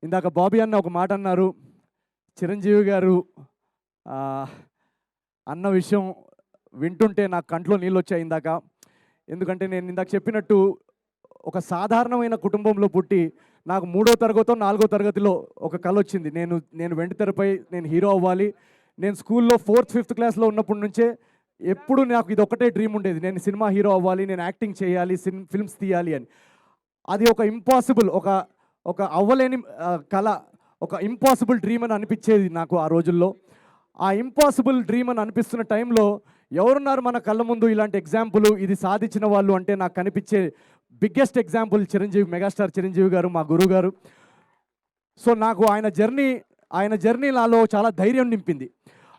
ఇందాక బాబీ అన్న ఒక మాట అన్నారు, చిరంజీవి గారు అన్న విషయం వింటుంటే నాకు కంట్లో నీళ్ళు వచ్చాయి ఇందాక. ఎందుకంటే నేను ఇందాక చెప్పినట్టు ఒక సాధారణమైన కుటుంబంలో పుట్టి నాకు 3వ తరగతో 4వ తరగతిలో ఒక కల వచ్చింది. నేను వెండితెరపై నేను హీరో అవ్వాలి. నేను స్కూల్లో 4th 5th క్లాస్లో ఉన్నప్పటి నుంచే ఎప్పుడు నాకు ఇది ఒకటే డ్రీమ్ ఉండేది, నేను సినిమా హీరో అవ్వాలి, నేను యాక్టింగ్ చేయాలి, ఫిల్మ్స్ తీయాలి అని. అది ఒక ఇంపాసిబుల్, ఒక అవ్వలేని కళ, ఒక ఇంపాసిబుల్ డ్రీమ్ అని అనిపించేది నాకు ఆ రోజుల్లో. ఆ ఇంపాసిబుల్ డ్రీమ్ అని అనిపిస్తున్న టైంలో ఎవరున్నారు మన కళ్ళ ముందు ఇలాంటి ఎగ్జాంపుల్, ఇది సాధించిన వాళ్ళు అంటే నాకు కనిపించే biggest example Chiranjeevi, megastar Chiranjeevi గారు, మా గురువు గారు. సో నాకు ఆయన జర్నీ నాలో చాలా ధైర్యం నింపింది.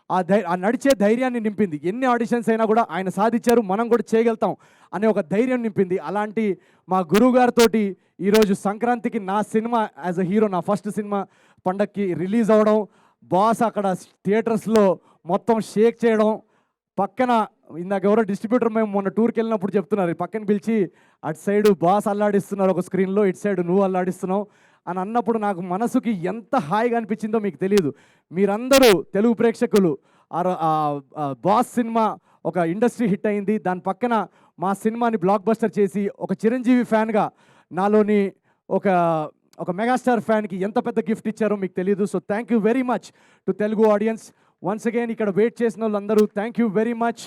ఆ నడిచే ధైర్యాన్ని నింపింది. ఎన్ని ఆడిషన్స్ అయినా కూడా ఆయన సాధించారు, మనం కూడా చేయగలుగుతాం అనే ఒక ధైర్యం నింపింది. అలాంటి మా గురువు గారితోటి ఈరోజు సంక్రాంతికి నా సినిమా యాజ్ అ హీరో, నా ఫస్ట్ సినిమా పండక్కి రిలీజ్ అవ్వడం, బాస్ అక్కడ థియేటర్స్లో మొత్తం షేక్ చేయడం, పక్కన ఇందాక ఎవరో డిస్ట్రిబ్యూటర్ మేము మొన్న టూర్కి వెళ్ళినప్పుడు చెప్తున్నారు, పక్కన పిలిచి అటు సైడు బాస్ అల్లాడిస్తున్నారు ఒక స్క్రీన్లో, ఇటు సైడు నువ్వు అల్లాడిస్తున్నావు అని అన్నప్పుడు నాకు మనసుకి ఎంత హాయిగా అనిపించిందో మీకు తెలియదు. మీరందరూ తెలుగు ప్రేక్షకులు బాస్ సినిమా ఒక ఇండస్ట్రీ హిట్ అయింది, దాని పక్కన మా సినిమాని బ్లాక్ బస్టర్ చేసి ఒక చిరంజీవి ఫ్యాన్గా నాలోని ఒక మెగాస్టార్ ఫ్యాన్కి ఎంత పెద్ద గిఫ్ట్ ఇచ్చారో మీకు తెలియదు. So thank you very much to Telugu audience. Once again ఇక్కడ వెయిట్ చేసిన వాళ్ళందరూ థ్యాంక్ యూ వెరీ మచ్.